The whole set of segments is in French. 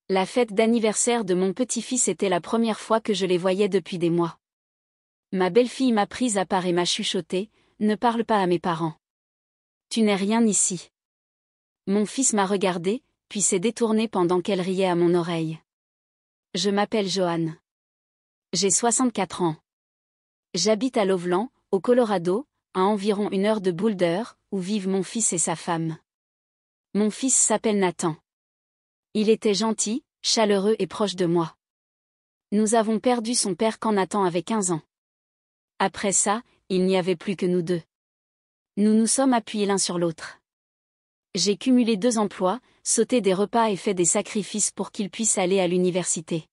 La fête d'anniversaire de mon petit-fils était la première fois que je les voyais depuis des mois. Ma belle-fille m'a prise à part et m'a chuchoté, « Ne parle pas à mes parents. Tu n'es rien ici. » Mon fils m'a regardé, puis s'est détourné pendant qu'elle riait à mon oreille. Je m'appelle Johan. J'ai 64 ans. J'habite à Loveland, au Colorado, à environ 1 heure de Boulder, où vivent mon fils et sa femme. Mon fils s'appelle Nathan. Il était gentil, chaleureux et proche de moi. Nous avons perdu son père quand Nathan avait 15 ans. Après ça, il n'y avait plus que nous deux. Nous nous sommes appuyés l'un sur l'autre. J'ai cumulé 2 emplois, sauté des repas et fait des sacrifices pour qu'il puisse aller à l'université.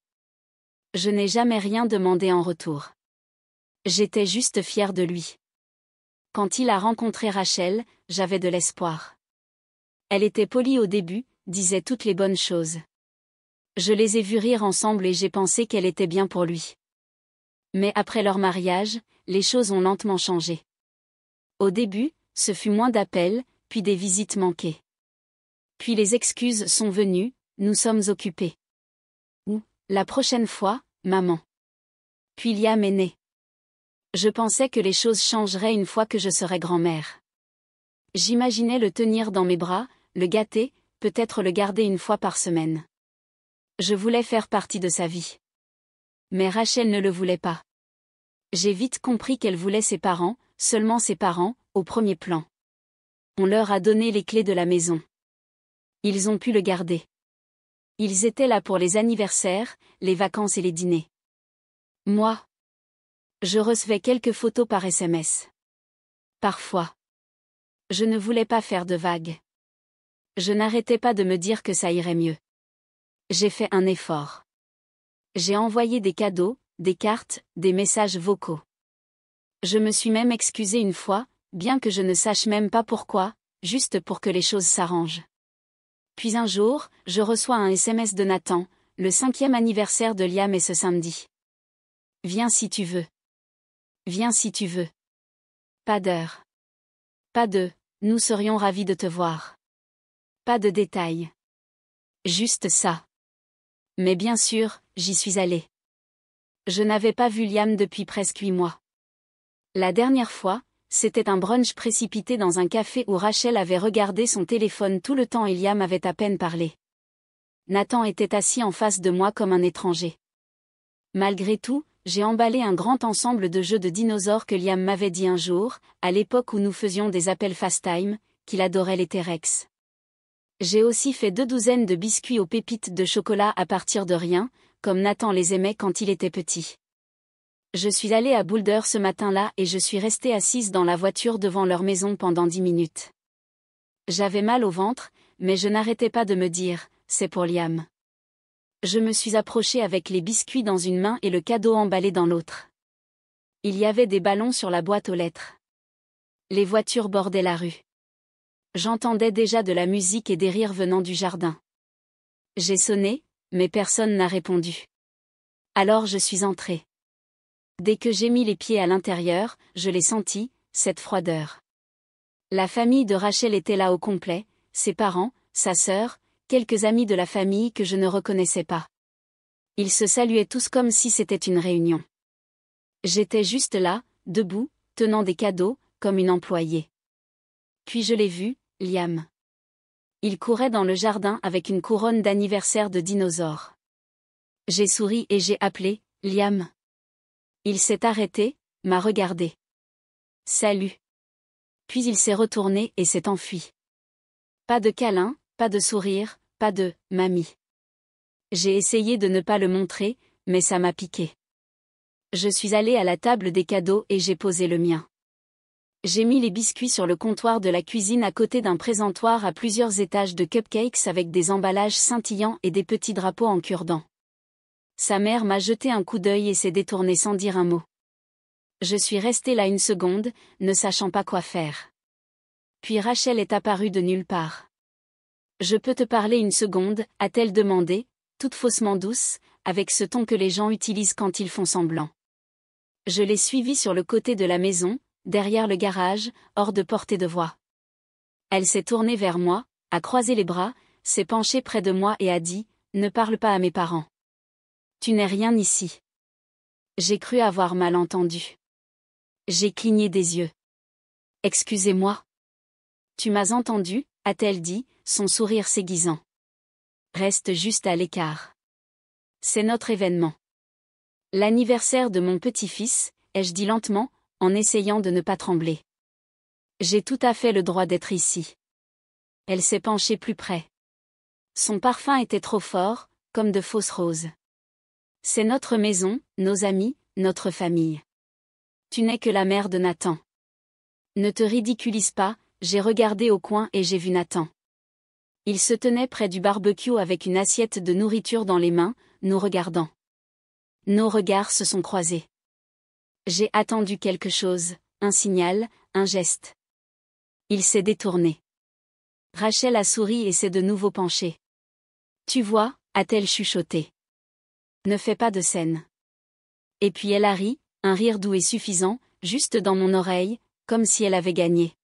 Je n'ai jamais rien demandé en retour. J'étais juste fière de lui. Quand il a rencontré Rachel, j'avais de l'espoir. Elle était polie au début, disait toutes les bonnes choses. Je les ai vus rire ensemble et j'ai pensé qu'elle était bien pour lui. Mais après leur mariage, les choses ont lentement changé. Au début, ce fut moins d'appels, puis des visites manquées. Puis les excuses sont venues, nous sommes occupés. Ou, la prochaine fois, maman. Puis Liam est né. Je pensais que les choses changeraient une fois que je serais grand-mère. J'imaginais le tenir dans mes bras, le gâter, peut-être le garder 1 fois par semaine. Je voulais faire partie de sa vie. Mais Rachel ne le voulait pas. J'ai vite compris qu'elle voulait ses parents, seulement ses parents, au premier plan. On leur a donné les clés de la maison. Ils ont pu le garder. Ils étaient là pour les anniversaires, les vacances et les dîners. Moi, je recevais quelques photos par SMS. Parfois. Je ne voulais pas faire de vagues. Je n'arrêtais pas de me dire que ça irait mieux. J'ai fait un effort. J'ai envoyé des cadeaux, des cartes, des messages vocaux. Je me suis même excusée 1 fois, bien que je ne sache même pas pourquoi, juste pour que les choses s'arrangent. Puis un jour, je reçois un SMS de Nathan, le 5e anniversaire de Liam est ce samedi. Viens si tu veux. Viens si tu veux. Pas d'heure. Pas de, nous serions ravis de te voir. Pas de détails. Juste ça. Mais bien sûr, j'y suis allée. Je n'avais pas vu Liam depuis presque 8 mois. La dernière fois, c'était un brunch précipité dans un café où Rachel avait regardé son téléphone tout le temps et Liam avait à peine parlé. Nathan était assis en face de moi comme un étranger. Malgré tout, j'ai emballé un grand ensemble de jeux de dinosaures que Liam m'avait dit un jour, à l'époque où nous faisions des appels FaceTime, qu'il adorait les T-Rex. J'ai aussi fait 2 douzaines de biscuits aux pépites de chocolat à partir de rien, comme Nathan les aimait quand il était petit. Je suis allée à Boulder ce matin-là et je suis restée assise dans la voiture devant leur maison pendant 10 minutes. J'avais mal au ventre, mais je n'arrêtais pas de me dire, c'est pour Liam. Je me suis approchée avec les biscuits dans une main et le cadeau emballé dans l'autre. Il y avait des ballons sur la boîte aux lettres. Les voitures bordaient la rue. J'entendais déjà de la musique et des rires venant du jardin. J'ai sonné, mais personne n'a répondu. Alors je suis entrée. Dès que j'ai mis les pieds à l'intérieur, je l'ai senti, cette froideur. La famille de Rachel était là au complet, ses parents, sa sœur, quelques amis de la famille que je ne reconnaissais pas. Ils se saluaient tous comme si c'était une réunion. J'étais juste là, debout, tenant des cadeaux, comme une employée. Puis je l'ai vu, Liam. Il courait dans le jardin avec une couronne d'anniversaire de dinosaure. J'ai souri et j'ai appelé, Liam. Il s'est arrêté, m'a regardé. Salut. Puis il s'est retourné et s'est enfui. Pas de câlin, pas de sourire, pas de « mamie ». J'ai essayé de ne pas le montrer, mais ça m'a piqué. Je suis allée à la table des cadeaux et j'ai posé le mien. J'ai mis les biscuits sur le comptoir de la cuisine à côté d'un présentoir à plusieurs étages de cupcakes avec des emballages scintillants et des petits drapeaux en cure-dents. Sa mère m'a jeté un coup d'œil et s'est détournée sans dire un mot. Je suis restée là 1 seconde, ne sachant pas quoi faire. Puis Rachel est apparue de nulle part. « Je peux te parler 1 seconde ?» a-t-elle demandé, toute faussement douce, avec ce ton que les gens utilisent quand ils font semblant. Je l'ai suivie sur le côté de la maison, derrière le garage, hors de portée de voix. Elle s'est tournée vers moi, a croisé les bras, s'est penchée près de moi et a dit ne parle pas à mes parents. Tu n'es rien ici. J'ai cru avoir mal entendu. J'ai cligné des yeux. Excusez-moi. Tu m'as entendu, a-t-elle dit, son sourire s'aiguisant. Reste juste à l'écart. C'est notre événement. L'anniversaire de mon petit-fils, ai-je dit lentement, en essayant de ne pas trembler. J'ai tout à fait le droit d'être ici. Elle s'est penchée plus près. Son parfum était trop fort, comme de fausses roses. C'est notre maison, nos amis, notre famille. Tu n'es que la mère de Nathan. Ne te ridiculise pas, j'ai regardé au coin et j'ai vu Nathan. Il se tenait près du barbecue avec une assiette de nourriture dans les mains, nous regardant. Nos regards se sont croisés. J'ai attendu quelque chose, un signal, un geste. Il s'est détourné. Rachel a souri et s'est de nouveau penchée. Tu vois, a-t-elle chuchoté. Ne fais pas de scène. Et puis elle a ri, un rire doux et suffisant, juste dans mon oreille, comme si elle avait gagné.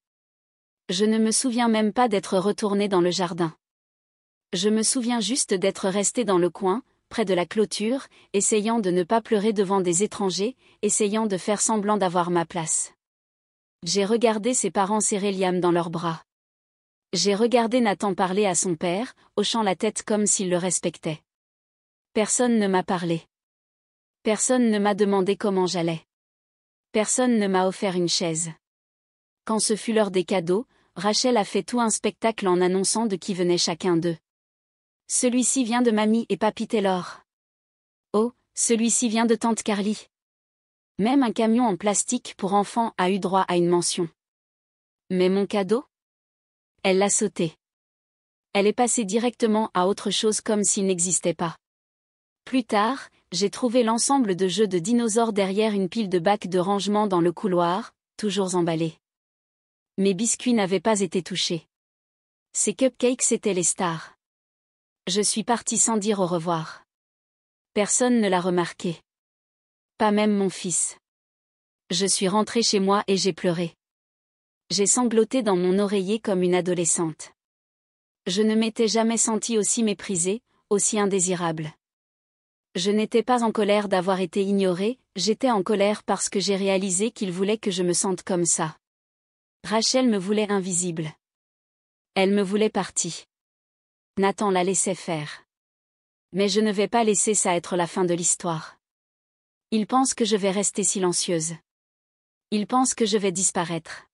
Je ne me souviens même pas d'être retournée dans le jardin. Je me souviens juste d'être restée dans le coin, près de la clôture, essayant de ne pas pleurer devant des étrangers, essayant de faire semblant d'avoir ma place. J'ai regardé ses parents serrer Liam dans leurs bras. J'ai regardé Nathan parler à son père, hochant la tête comme s'il le respectait. Personne ne m'a parlé. Personne ne m'a demandé comment j'allais. Personne ne m'a offert une chaise. Quand ce fut l'heure des cadeaux, Rachel a fait tout un spectacle en annonçant de qui venait chacun d'eux. Celui-ci vient de mamie et papy Taylor. Oh, celui-ci vient de tante Carly. Même un camion en plastique pour enfants a eu droit à une mention. Mais mon cadeau ? Elle l'a sauté. Elle est passée directement à autre chose comme s'il n'existait pas. Plus tard, j'ai trouvé l'ensemble de jeux de dinosaures derrière une pile de bacs de rangement dans le couloir, toujours emballés. Mes biscuits n'avaient pas été touchés. Ces cupcakes étaient les stars. Je suis partie sans dire au revoir. Personne ne l'a remarqué. Pas même mon fils. Je suis rentrée chez moi et j'ai pleuré. J'ai sangloté dans mon oreiller comme une adolescente. Je ne m'étais jamais sentie aussi méprisée, aussi indésirable. Je n'étais pas en colère d'avoir été ignorée, j'étais en colère parce que j'ai réalisé qu'il voulait que je me sente comme ça. Rachel me voulait invisible. Elle me voulait partie. Nathan la laissait faire. Mais je ne vais pas laisser ça être la fin de l'histoire. Ils pensent que je vais rester silencieuse. Ils pensent que je vais disparaître.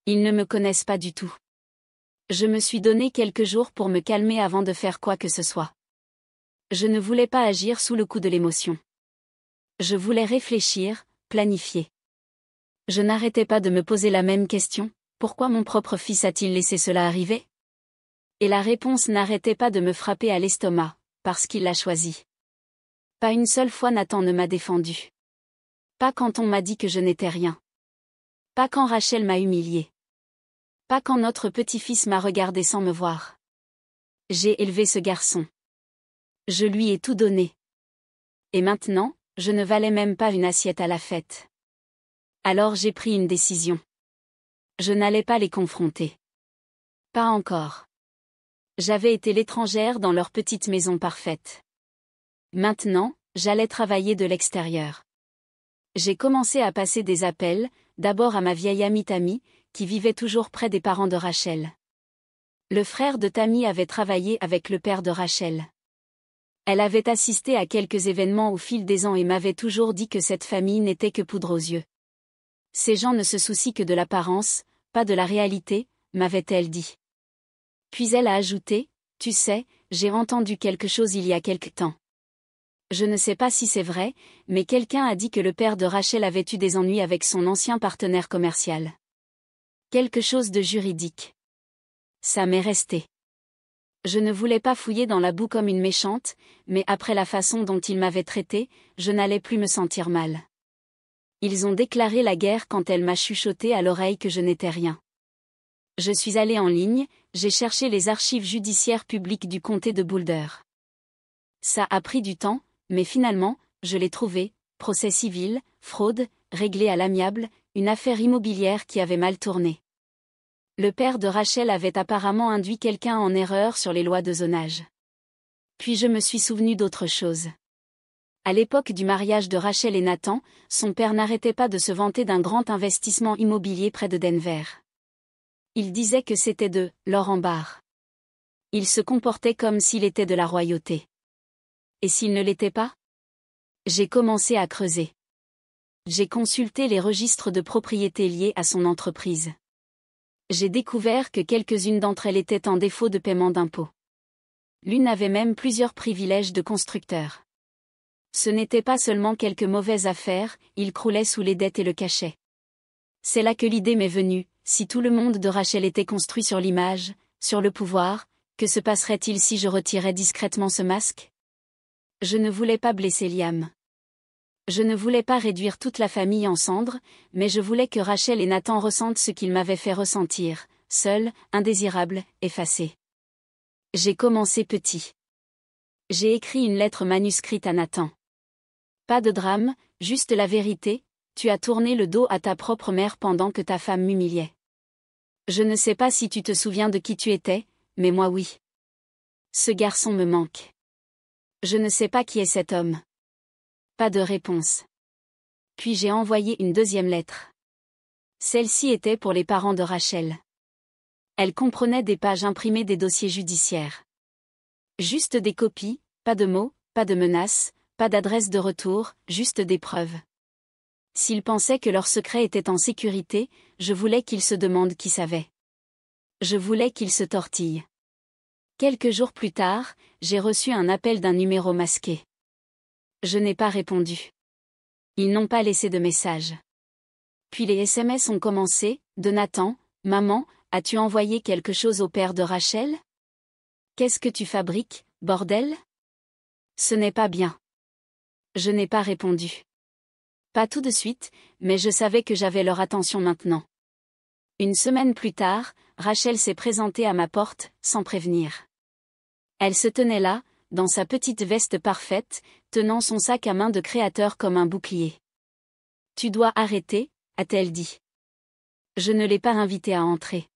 Ils ne me connaissent pas du tout. Je me suis donné quelques jours pour me calmer avant de faire quoi que ce soit. Je ne voulais pas agir sous le coup de l'émotion. Je voulais réfléchir, planifier. Je n'arrêtais pas de me poser la même question, pourquoi mon propre fils a-t-il laissé cela arriver ? Et la réponse n'arrêtait pas de me frapper à l'estomac, parce qu'il l'a choisi. Pas une seule fois Nathan ne m'a défendu. Pas quand on m'a dit que je n'étais rien. Pas quand Rachel m'a humiliée. Pas quand notre petit-fils m'a regardé sans me voir. J'ai élevé ce garçon. Je lui ai tout donné. Et maintenant, je ne valais même pas une assiette à la fête. Alors j'ai pris une décision. Je n'allais pas les confronter. Pas encore. J'avais été l'étrangère dans leur petite maison parfaite. Maintenant, j'allais travailler de l'extérieur. J'ai commencé à passer des appels, d'abord à ma vieille amie Tammy, qui vivait toujours près des parents de Rachel. Le frère de Tammy avait travaillé avec le père de Rachel. Elle avait assisté à quelques événements au fil des ans et m'avait toujours dit que cette famille n'était que poudre aux yeux. Ces gens ne se soucient que de l'apparence, pas de la réalité, m'avait-elle dit. Puis elle a ajouté, tu sais, j'ai entendu quelque chose il y a quelque temps. Je ne sais pas si c'est vrai, mais quelqu'un a dit que le père de Rachel avait eu des ennuis avec son ancien partenaire commercial. Quelque chose de juridique. Ça m'est resté. Je ne voulais pas fouiller dans la boue comme une méchante, mais après la façon dont ils m'avaient traité, je n'allais plus me sentir mal. Ils ont déclaré la guerre quand elle m'a chuchoté à l'oreille que je n'étais rien. Je suis allée en ligne, j'ai cherché les archives judiciaires publiques du comté de Boulder. Ça a pris du temps, mais finalement, je l'ai trouvé, procès civil, fraude, réglé à l'amiable, une affaire immobilière qui avait mal tourné. Le père de Rachel avait apparemment induit quelqu'un en erreur sur les lois de zonage. Puis je me suis souvenu d'autre chose. À l'époque du mariage de Rachel et Nathan, son père n'arrêtait pas de se vanter d'un grand investissement immobilier près de Denver. Il disait que c'était de l'or en barre. Il se comportait comme s'il était de la royauté. Et s'il ne l'était pas? J'ai commencé à creuser. J'ai consulté les registres de propriété liés à son entreprise. J'ai découvert que quelques-unes d'entre elles étaient en défaut de paiement d'impôts. L'une avait même plusieurs privilèges de constructeur. Ce n'était pas seulement quelques mauvaises affaires, il croulait sous les dettes et le cachait. C'est là que l'idée m'est venue, si tout le monde de Rachel était construit sur l'image, sur le pouvoir, que se passerait-il si je retirais discrètement ce masque? Je ne voulais pas blesser Liam. Je ne voulais pas réduire toute la famille en cendres, mais je voulais que Rachel et Nathan ressentent ce qu'ils m'avaient fait ressentir, seul, indésirable, effacé. J'ai commencé petit. J'ai écrit une lettre manuscrite à Nathan. Pas de drame, juste la vérité, tu as tourné le dos à ta propre mère pendant que ta femme m'humiliait. Je ne sais pas si tu te souviens de qui tu étais, mais moi oui. Ce garçon me manque. Je ne sais pas qui est cet homme. Pas de réponse. Puis j'ai envoyé une deuxième lettre. Celle-ci était pour les parents de Rachel. Elle comprenait des pages imprimées des dossiers judiciaires. Juste des copies, pas de mots, pas de menaces, pas d'adresse de retour, juste des preuves. S'ils pensaient que leur secret était en sécurité, je voulais qu'ils se demandent qui savait. Je voulais qu'ils se tortillent. Quelques jours plus tard, j'ai reçu un appel d'un numéro masqué. Je n'ai pas répondu. Ils n'ont pas laissé de message. Puis les SMS ont commencé, de Nathan, « Maman, as-tu envoyé quelque chose au père de Rachel? Qu'est-ce que tu fabriques, bordel? Ce n'est pas bien. » Je n'ai pas répondu. Pas tout de suite, mais je savais que j'avais leur attention maintenant. Une semaine plus tard, Rachel s'est présentée à ma porte, sans prévenir. Elle se tenait là, dans sa petite veste parfaite, tenant son sac à main de créateur comme un bouclier. « Tu dois arrêter », a-t-elle dit. Je ne l'ai pas invitée à entrer.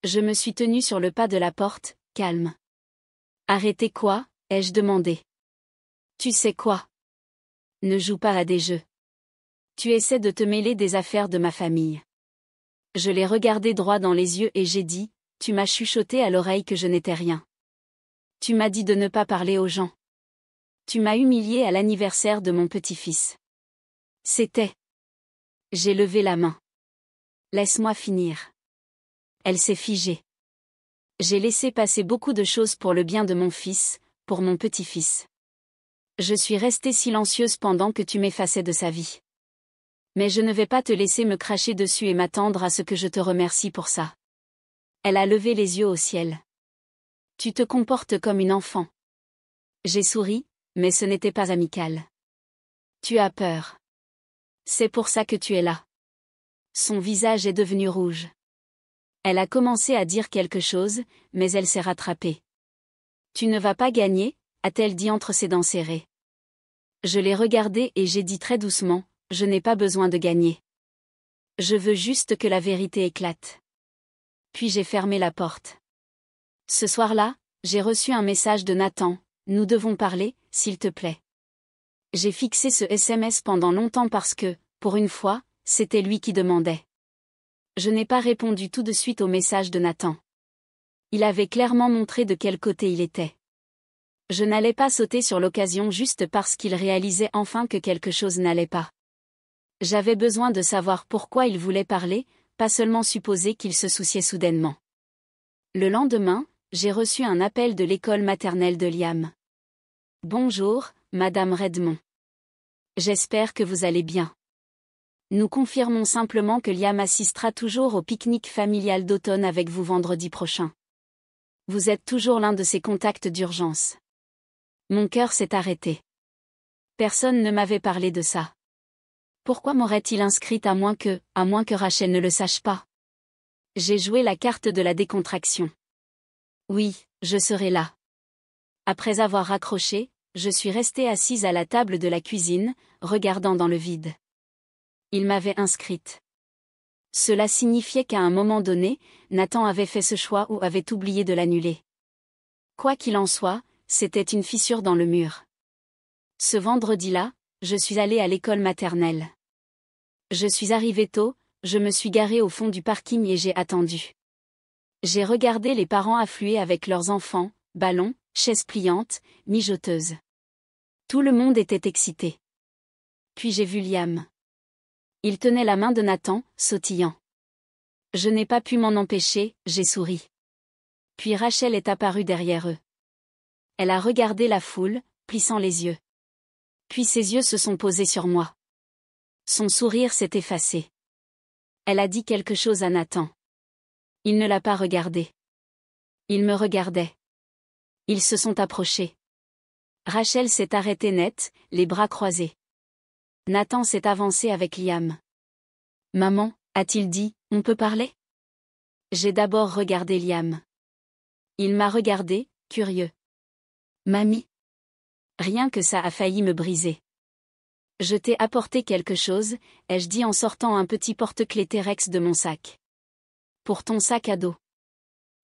Je me suis tenue sur le pas de la porte, calme. « Arrêter quoi ?» ai-je demandé. « Tu sais quoi ? Ne joue pas à des jeux. Tu essaies de te mêler des affaires de ma famille. » Je l'ai regardé droit dans les yeux et j'ai dit, « Tu m'as chuchoté à l'oreille que je n'étais rien. Tu m'as dit de ne pas parler aux gens. Tu m'as humilié à l'anniversaire de mon petit-fils. » C'était. J'ai levé la main. « Laisse-moi finir. » Elle s'est figée. J'ai laissé passer beaucoup de choses pour le bien de mon fils, pour mon petit-fils. Je suis restée silencieuse pendant que tu m'effaçais de sa vie. Mais je ne vais pas te laisser me cracher dessus et m'attendre à ce que je te remercie pour ça. Elle a levé les yeux au ciel. Tu te comportes comme une enfant. J'ai souri, mais ce n'était pas amical. Tu as peur. C'est pour ça que tu es là. Son visage est devenu rouge. Elle a commencé à dire quelque chose, mais elle s'est rattrapée. Tu ne vas pas gagner, a-t-elle dit entre ses dents serrées. Je l'ai regardée et j'ai dit très doucement, je n'ai pas besoin de gagner. Je veux juste que la vérité éclate. Puis j'ai fermé la porte. Ce soir-là, j'ai reçu un message de Nathan, nous devons parler, s'il te plaît. J'ai fixé ce SMS pendant longtemps parce que, pour une fois, c'était lui qui demandait. Je n'ai pas répondu tout de suite au message de Nathan. Il avait clairement montré de quel côté il était. Je n'allais pas sauter sur l'occasion juste parce qu'il réalisait enfin que quelque chose n'allait pas. J'avais besoin de savoir pourquoi il voulait parler, pas seulement supposer qu'il se souciait soudainement. Le lendemain, j'ai reçu un appel de l'école maternelle de Liam. « Bonjour, Madame Redmond. J'espère que vous allez bien. Nous confirmons simplement que Liam assistera toujours au pique-nique familial d'automne avec vous vendredi prochain. Vous êtes toujours l'un de ses contacts d'urgence. » Mon cœur s'est arrêté. Personne ne m'avait parlé de ça. Pourquoi m'aurait-il inscrite à moins que Rachel ne le sache pas? J'ai joué la carte de la décontraction. Oui, je serai là. Après avoir raccroché, je suis restée assise à la table de la cuisine, regardant dans le vide. Il m'avait inscrite. Cela signifiait qu'à un moment donné, Nathan avait fait ce choix ou avait oublié de l'annuler. Quoi qu'il en soit, c'était une fissure dans le mur. Ce vendredi-là, je suis allée à l'école maternelle. Je suis arrivée tôt, je me suis garée au fond du parking et j'ai attendu. J'ai regardé les parents affluer avec leurs enfants, ballons, chaises pliantes, mijoteuses. Tout le monde était excité. Puis j'ai vu Liam. Il tenait la main de Nathan, sautillant. Je n'ai pas pu m'en empêcher, j'ai souri. Puis Rachel est apparue derrière eux. Elle a regardé la foule, plissant les yeux. Puis ses yeux se sont posés sur moi. Son sourire s'est effacé. Elle a dit quelque chose à Nathan. Il ne l'a pas regardé. Il me regardait. Ils se sont approchés. Rachel s'est arrêtée net, les bras croisés. Nathan s'est avancé avec Liam. « Maman, a-t-il dit, on peut parler ?» J'ai d'abord regardé Liam. Il m'a regardé, curieux. « Mamie ?» Rien que ça a failli me briser. « Je t'ai apporté quelque chose », ai-je dit en sortant un petit porte-clés T-Rex de mon sac. « Pour ton sac à dos. »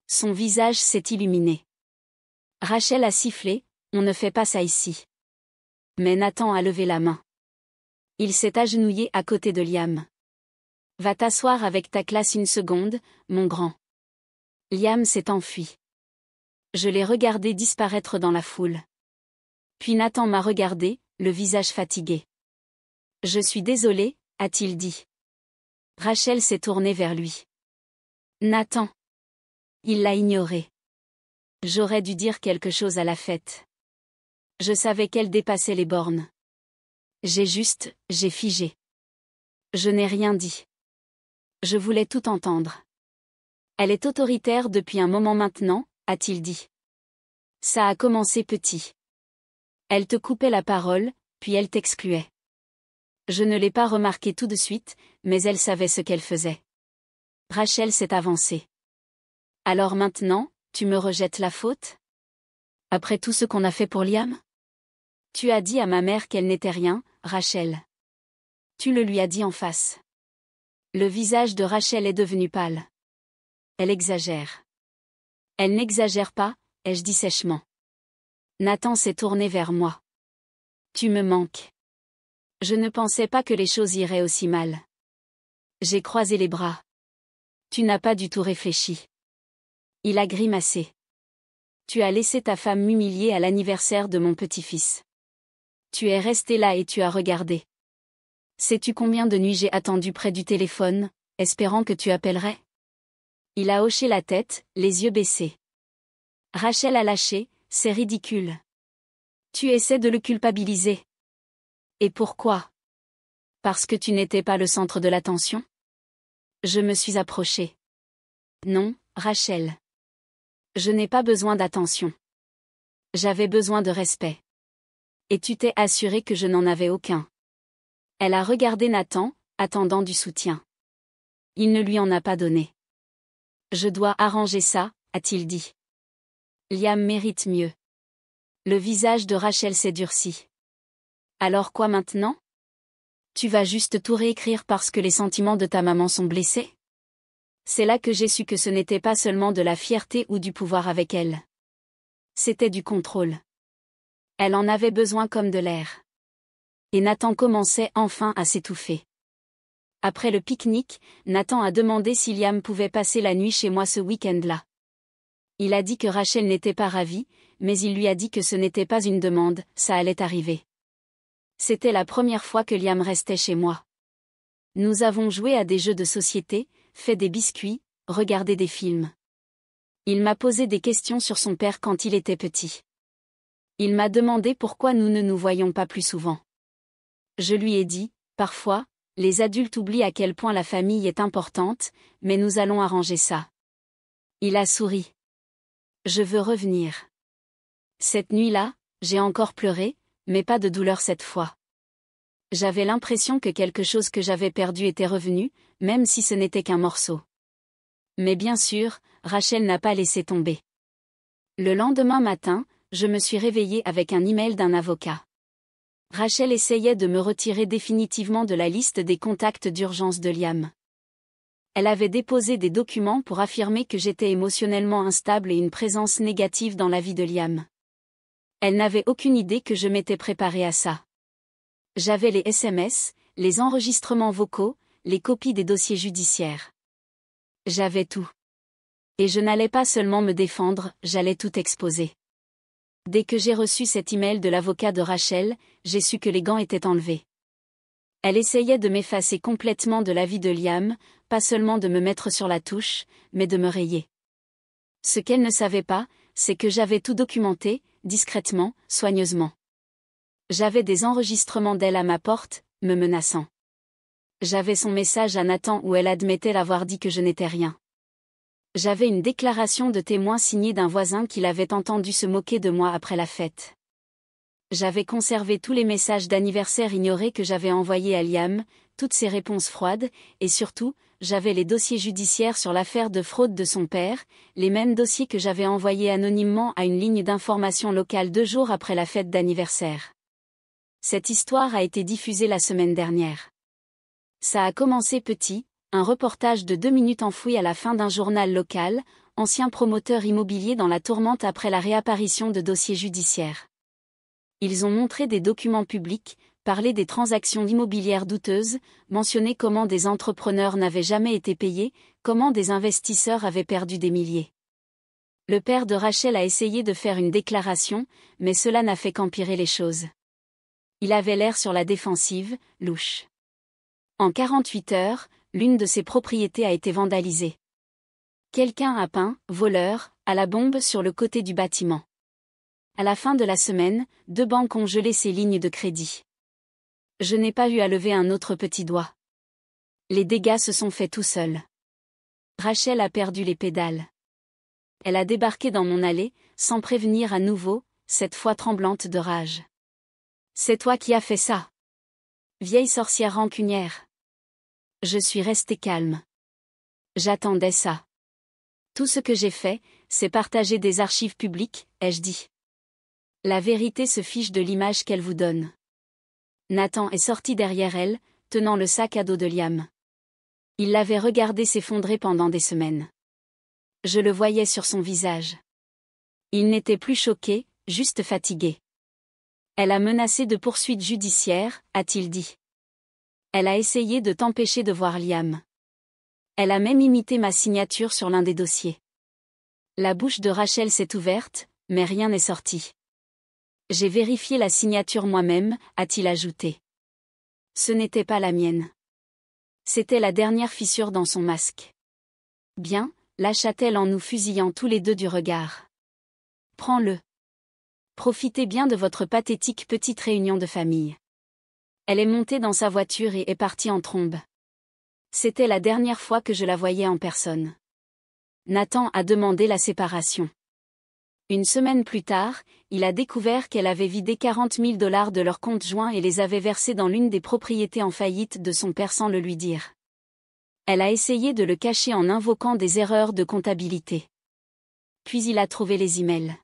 Son visage s'est illuminé. Rachel a sifflé, « On ne fait pas ça ici. » Mais Nathan a levé la main. Il s'est agenouillé à côté de Liam. « Va t'asseoir avec ta classe une seconde, mon grand. » Liam s'est enfui. Je l'ai regardé disparaître dans la foule. Puis Nathan m'a regardé, le visage fatigué. « Je suis désolé, » a-t-il dit. Rachel s'est tournée vers lui. « Nathan. » Il l'a ignoré. J'aurais dû dire quelque chose à la fête. Je savais qu'elle dépassait les bornes. J'ai figé. Je n'ai rien dit. Je voulais tout entendre. Elle est autoritaire depuis un moment maintenant, a-t-il dit. Ça a commencé petit. Elle te coupait la parole, puis elle t'excluait. Je ne l'ai pas remarqué tout de suite, mais elle savait ce qu'elle faisait. Rachel s'est avancée. Alors maintenant, tu me rejettes la faute? Après tout ce qu'on a fait pour Liam? Tu as dit à ma mère qu'elle n'était rien, Rachel. Tu le lui as dit en face. Le visage de Rachel est devenu pâle. Elle exagère. Elle n'exagère pas, ai-je dit sèchement. Nathan s'est tourné vers moi. Tu me manques. Je ne pensais pas que les choses iraient aussi mal. J'ai croisé les bras. Tu n'as pas du tout réfléchi. Il a grimacé. Tu as laissé ta femme m'humilier à l'anniversaire de mon petit-fils. Tu es resté là et tu as regardé. Sais-tu combien de nuits j'ai attendu près du téléphone, espérant que tu appellerais? Il a hoché la tête, les yeux baissés. Rachel a lâché, c'est ridicule. Tu essaies de le culpabiliser. Et pourquoi? Parce que tu n'étais pas le centre de l'attention? Je me suis approchée. Non, Rachel. Je n'ai pas besoin d'attention. J'avais besoin de respect. Et tu t'es assuré que je n'en avais aucun. Elle a regardé Nathan, attendant du soutien. Il ne lui en a pas donné. Je dois arranger ça, a-t-il dit. Liam mérite mieux. Le visage de Rachel s'est durci. Alors quoi maintenant? Tu vas juste tout réécrire parce que les sentiments de ta maman sont blessés? C'est là que j'ai su que ce n'était pas seulement de la fierté ou du pouvoir avec elle. C'était du contrôle. Elle en avait besoin comme de l'air. Et Nathan commençait enfin à s'étouffer. Après le pique-nique, Nathan a demandé si Liam pouvait passer la nuit chez moi ce week-end-là. Il a dit que Rachel n'était pas ravie, mais il lui a dit que ce n'était pas une demande, ça allait arriver. C'était la première fois que Liam restait chez moi. Nous avons joué à des jeux de société, fait des biscuits, regardé des films. Il m'a posé des questions sur son père quand il était petit. Il m'a demandé pourquoi nous ne nous voyions pas plus souvent. Je lui ai dit, parfois, les adultes oublient à quel point la famille est importante, mais nous allons arranger ça. Il a souri. Je veux revenir. Cette nuit-là, j'ai encore pleuré, mais pas de douleur cette fois. J'avais l'impression que quelque chose que j'avais perdu était revenu, même si ce n'était qu'un morceau. Mais bien sûr, Rachel n'a pas laissé tomber. Le lendemain matin, je me suis réveillée avec un email d'un avocat. Rachel essayait de me retirer définitivement de la liste des contacts d'urgence de Liam. Elle avait déposé des documents pour affirmer que j'étais émotionnellement instable et une présence négative dans la vie de Liam. Elle n'avait aucune idée que je m'étais préparée à ça. J'avais les SMS, les enregistrements vocaux, les copies des dossiers judiciaires. J'avais tout. Et je n'allais pas seulement me défendre, j'allais tout exposer. Dès que j'ai reçu cet email de l'avocat de Rachel, j'ai su que les gants étaient enlevés. Elle essayait de m'effacer complètement de la vie de Liam, pas seulement de me mettre sur la touche, mais de me rayer. Ce qu'elle ne savait pas, c'est que j'avais tout documenté, discrètement, soigneusement. J'avais des enregistrements d'elle à ma porte, me menaçant. J'avais son message à Nathan où elle admettait l'avoir dit que je n'étais rien. J'avais une déclaration de témoin signée d'un voisin qui l'avait entendu se moquer de moi après la fête. J'avais conservé tous les messages d'anniversaire ignorés que j'avais envoyés à Liam, toutes ses réponses froides, et surtout, j'avais les dossiers judiciaires sur l'affaire de fraude de son père, les mêmes dossiers que j'avais envoyés anonymement à une ligne d'information locale 2 jours après la fête d'anniversaire. Cette histoire a été diffusée la semaine dernière. Ça a commencé petit, un reportage de 2 minutes enfoui à la fin d'un journal local, ancien promoteur immobilier dans la tourmente après la réapparition de dossiers judiciaires. Ils ont montré des documents publics, parlé des transactions immobilières douteuses, mentionné comment des entrepreneurs n'avaient jamais été payés, comment des investisseurs avaient perdu des milliers. Le père de Rachel a essayé de faire une déclaration, mais cela n'a fait qu'empirer les choses. Il avait l'air sur la défensive, louche. En 48 heures, l'une de ses propriétés a été vandalisée. Quelqu'un a peint, voleur, à la bombe sur le côté du bâtiment. À la fin de la semaine, 2 banques ont gelé ses lignes de crédit. Je n'ai pas eu à lever un autre petit doigt. Les dégâts se sont faits tout seuls. Rachel a perdu les pédales. Elle a débarqué dans mon allée, sans prévenir à nouveau, cette fois tremblante de rage. C'est toi qui as fait ça. Vieille sorcière rancunière. Je suis restée calme. J'attendais ça. Tout ce que j'ai fait, c'est partager des archives publiques, ai-je dit. La vérité se fiche de l'image qu'elle vous donne. Nathan est sorti derrière elle, tenant le sac à dos de Liam. Il l'avait regardé s'effondrer pendant des semaines. Je le voyais sur son visage. Il n'était plus choqué, juste fatigué. Elle a menacé de poursuites judiciaires, a-t-il dit. Elle a essayé de t'empêcher de voir Liam. Elle a même imité ma signature sur l'un des dossiers. La bouche de Rachel s'est ouverte, mais rien n'est sorti. J'ai vérifié la signature moi-même, a-t-il ajouté. Ce n'était pas la mienne. C'était la dernière fissure dans son masque. Bien, lâcha-t-elle en nous fusillant tous les deux du regard. Prends-le. Profitez bien de votre pathétique petite réunion de famille. Elle est montée dans sa voiture et est partie en trombe. C'était la dernière fois que je la voyais en personne. Nathan a demandé la séparation. Une semaine plus tard, il a découvert qu'elle avait vidé $40 000 de leur compte joint et les avait versés dans l'une des propriétés en faillite de son père sans le lui dire. Elle a essayé de le cacher en invoquant des erreurs de comptabilité. Puis il a trouvé les emails.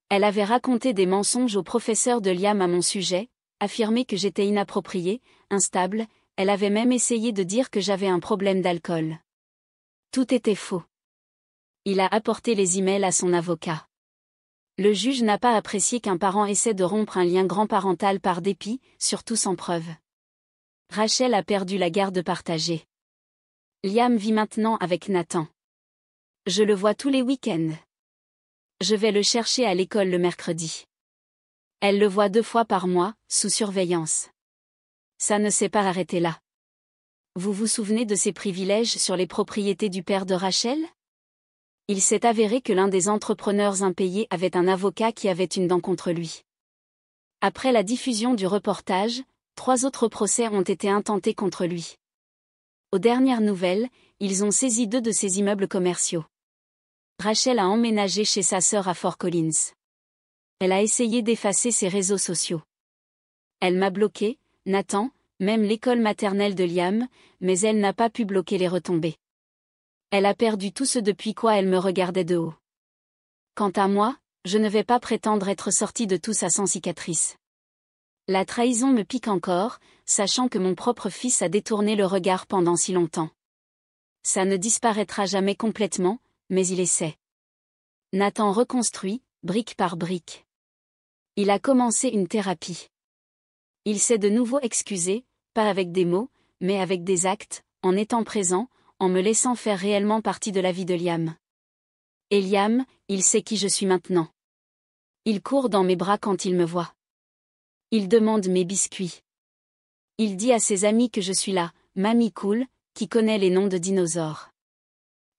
Elle avait raconté des mensonges au professeur de Liam à mon sujet, affirmé que j'étais inappropriée, instable, elle avait même essayé de dire que j'avais un problème d'alcool. Tout était faux. Il a apporté les emails à son avocat. Le juge n'a pas apprécié qu'un parent essaie de rompre un lien grand-parental par dépit, surtout sans preuve. Rachel a perdu la garde partagée. Liam vit maintenant avec Nathan. Je le vois tous les week-ends. Je vais le chercher à l'école le mercredi. Elle le voit 2 fois par mois, sous surveillance. Ça ne s'est pas arrêté là. Vous vous souvenez de ses privilèges sur les propriétés du père de Rachel ? Il s'est avéré que l'un des entrepreneurs impayés avait un avocat qui avait une dent contre lui. Après la diffusion du reportage, 3 autres procès ont été intentés contre lui. Aux dernières nouvelles, ils ont saisi 2 de ses immeubles commerciaux. Rachel a emménagé chez sa sœur à Fort Collins. Elle a essayé d'effacer ses réseaux sociaux. Elle m'a bloqué, Nathan, même l'école maternelle de Liam, mais elle n'a pas pu bloquer les retombées. Elle a perdu tout ce depuis quoi elle me regardait de haut. Quant à moi, je ne vais pas prétendre être sortie de tout ça sans cicatrice. La trahison me pique encore, sachant que mon propre fils a détourné le regard pendant si longtemps. Ça ne disparaîtra jamais complètement, mais il essaie. Nathan reconstruit, brique par brique. Il a commencé une thérapie. Il s'est de nouveau excusé, pas avec des mots, mais avec des actes, en étant présent, en me laissant faire réellement partie de la vie de Liam. Et Liam, il sait qui je suis maintenant. Il court dans mes bras quand il me voit. Il demande mes biscuits. Il dit à ses amis que je suis là, mamie cool, qui connaît les noms de dinosaures.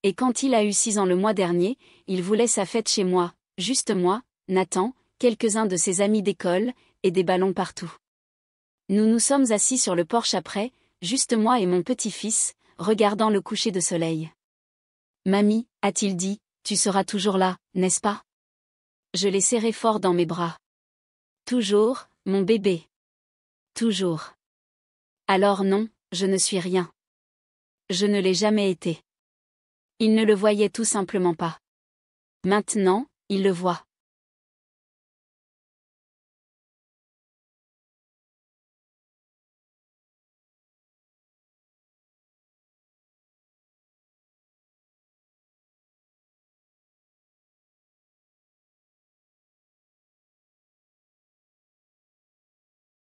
Et quand il a eu 6 ans le mois dernier, il voulait sa fête chez moi, juste moi, Nathan, quelques-uns de ses amis d'école, et des ballons partout. Nous nous sommes assis sur le porche après, juste moi et mon petit-fils, regardant le coucher de soleil. Mamie, a-t-il dit, tu seras toujours là, n'est-ce pas? Je l'ai serré fort dans mes bras. Toujours, mon bébé. Toujours. Alors non, je ne suis rien. Je ne l'ai jamais été. Il ne le voyait tout simplement pas. Maintenant, il le voit.